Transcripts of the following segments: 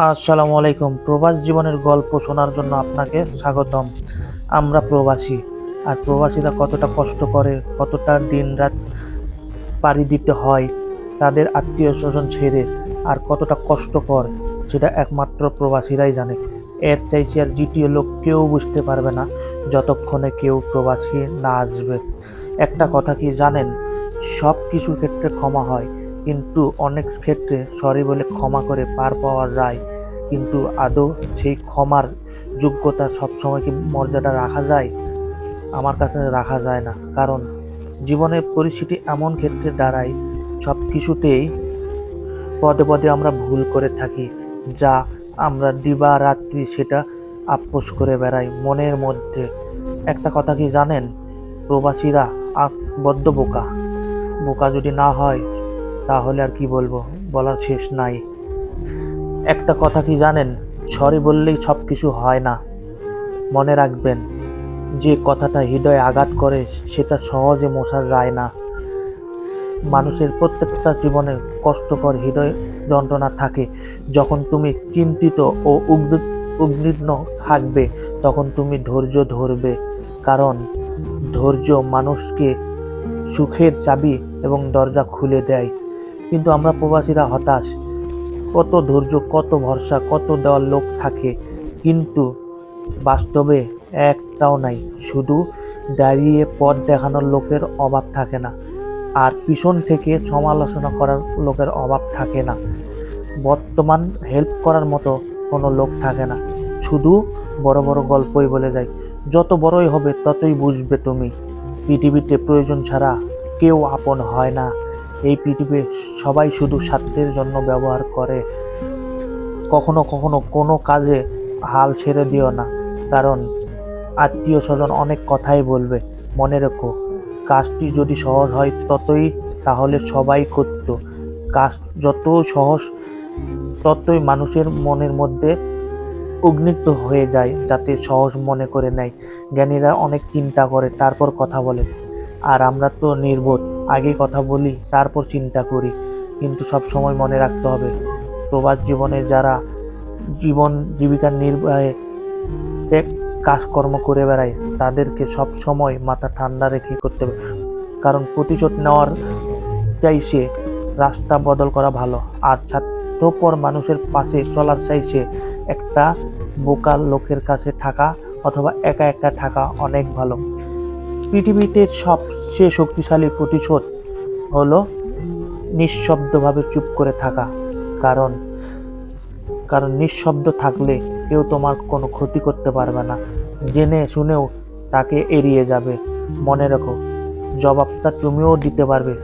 আসসালামু আলাইকুম। প্রবাস জীবনের গল্প শোনার জন্য আপনাকে স্বাগতম। আমরা প্রবাসী, আর প্রবাসীরা কতটা কষ্ট করে, কতটা দিনরাত পাড়ি দিতে হয় তাদের আত্মীয় স্বজন ছেড়ে, আর কতটা কষ্টকর সেটা একমাত্র প্রবাসীরাই জানে। এর চাইছে আর দ্বিতীয় লোক কেউ বুঝতে পারবে না যতক্ষণে কেউ প্রবাসী না আসবে। একটা কথা কি জানেন, সব কিছুর ক্ষেত্রে ক্ষমা হয়, কিন্তু অনেক ক্ষেত্রে সরি বলে ক্ষমা করে পার পাওয়া যায়, কিন্তু আদৌ সেই ক্ষমার যোগ্যতা সবসময় কি মর্যাদা রাখা যায়? আমার কাছে রাখা যায় না। কারণ জীবনের পরিস্থিতি এমন ক্ষেত্রে দাঁড়ায়, সব কিছুতেই পদে পদে আমরা ভুল করে থাকি, যা আমরা দিবারাত্রি সেটা আপোস করে বেড়াই মনের মধ্যে। একটা কথা কি জানেন, প্রবাসীরা বড্ড বোকা। বোকা যদি না হয় তাহলে আর কি বলবো, বলার শেষ নাই। একটা কথা কি জানেন, সরি বললেই সব কিছু হয় না। মনে রাখবেন, যে কথাটা হৃদয়ে আঘাত করে সেটা সহজে মোছা যায় না। মানুষের প্রত্যেকটা জীবনে কষ্টকর হৃদয় যন্ত্রণা থাকে। যখন তুমি চিন্তিত ও উদ্বিগ্ন থাকবে, তখন তুমি ধৈর্য ধরবে। কারণ ধৈর্য মানুষকে সুখের চাবি এবং দরজা খুলে দেয়। কিন্তু আমরা প্রবাসীরা হতাশ। কত ধৈর্য, কত ভরসা, কত দেওয়ার লোক থাকে, কিন্তু বাস্তবে একটাও নাই। শুধু দাঁড়িয়ে পথ দেখানোর লোকের অভাব থাকে না, আর পিছন থেকে সমালোচনা করার লোকের অভাব থাকে না। বর্তমান হেল্প করার মতো কোনো লোক থাকে না, শুধু বড় বড় গল্পই বলে যায়। যত বড়ই হবে ততই বুঝবে তুমি, পৃথিবীতে প্রয়োজন ছাড়া কেউ আপন হয় না। এই পৃথিবীতে সবাই শুধু স্বার্থের জন্য ব্যবহার করে। কখনো কখনো কোনো কাজে হাল ছেড়ে দিও না, কারণ আত্মীয় স্বজন অনেক কথাই বলবে। মনে রেখো, কাজটি যদি সহজ হয় ততই তাহলে সবাই করত। কাজ যত সহজ ততই মানুষের মনের মধ্যে উগ্নিত হয়ে যায়, যাতে সহজ মনে করে নেয়। জ্ঞানীরা অনেক চিন্তা করে তারপর কথা বলে, আর আমরা তো নির্বোধ, আগে কথা বলি তারপর চিন্তা করি। কিন্তু সব সময় মনে রাখতে হবে, প্রবাস জীবনে যারা জীবন জীবিকা নির্বাহে কাজকর্ম করে বেড়ায়, তাদেরকে সব সময় মাথা ঠান্ডা রেখে করতে হবে। কারণ প্রতিশোধ নেওয়ার চাইছে রাস্তা বদল করা ভালো, আর স্বার্থপর মানুষের পাশে চলার চাইছে একটা বোকা লোকের কাছে থাকা অথবা একা একা থাকা অনেক ভালো। পৃথিবীতে সবচেয়ে শক্তিশালী প্রতিশোধ হলো নিঃশব্দভাবে চুপ করে থাকা। কারণ কারণ নিঃশব্দ থাকলে কেউ তোমার কোনো ক্ষতি করতে পারবে না, জেনে শুনেও তাকে এড়িয়ে যাবে। মনে রাখো, জবাবটা তুমিও দিতে পারবে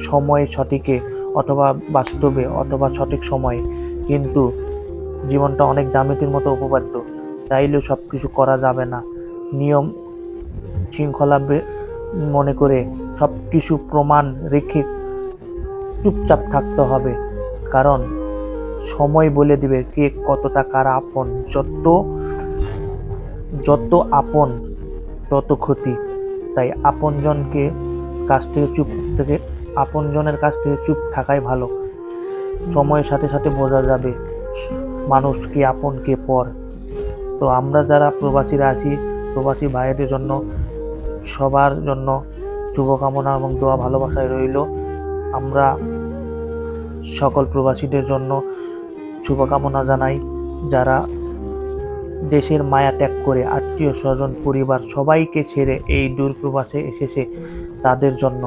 সময়ে সঠিকে, অথবা বাস্তবে, অথবা সঠিক সময়ে। কিন্তু জীবনটা অনেক জ্যামিতির মতো উপপাদ্য, চাইলেও সব কিছু করা যাবে না। নিয়ম শৃঙ্খলা মনে করে সব কিছু প্রমাণ রেখে চুপচাপ থাকতে হবে। কারণ সময় বলে দিবে কে কতটা কার আপন। যত আপন তত ক্ষতি। তাই আপনজনের কাছ থেকে চুপ থাকাই ভালো। সময়ের সাথে সাথে বোঝা যাবে মানুষ কে আপন কে পর। তো আমরা যারা প্রবাসীরা আছি, প্রবাসী ভাইদের জন্য, সবার জন্য শুভকামনা এবং দোয়া ভালোবাসায় রইল। আমরা সকল প্রবাসীদের জন্য শুভকামনা জানাই, যারা দেশের মায়া ত্যাগ করে আত্মীয় স্বজন পরিবার সবাইকে ছেড়ে এই দূর প্রবাসে এসেছে, তাদের জন্য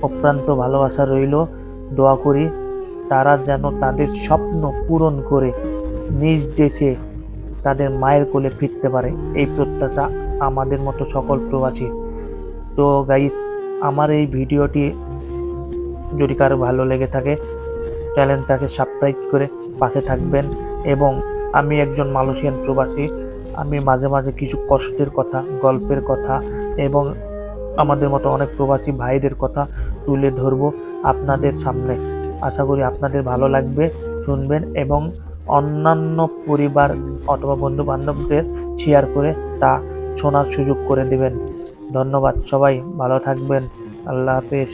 অপ্রান্ত ভালোবাসা রইল। দোয়া করি তারা যেন তাদের স্বপ্ন পূরণ করে নিজ দেশে তাদের মায়ের কোলে ফিরতে পারে, এই প্রত্যাশা আমাদের মতো সকল প্রবাসী। তো গাইস, আমার এই ভিডিওটি যদি কারো ভালো লেগে থাকে, চ্যানেলটাকে সাবস্ক্রাইব করে পাশে থাকবেন। এবং আমি একজন মালয়েশিয়ান প্রবাসী, আমি মাঝে মাঝে কিছু কষ্টের কথা, গল্পের কথা এবং আমাদের মতো অনেক প্রবাসী ভাইদের কথা তুলে ধরবো আপনাদের সামনে। আশা করি আপনাদের ভালো লাগবে, শুনবেন এবং অন্যান্য পরিবার অথবা বন্ধু বান্ধবদের শেয়ার করে তা শোনার সুযোগ করে দেবেন। ধন্যবাদ, সবাই ভালো থাকবেন। আল্লাহ হাফেজ।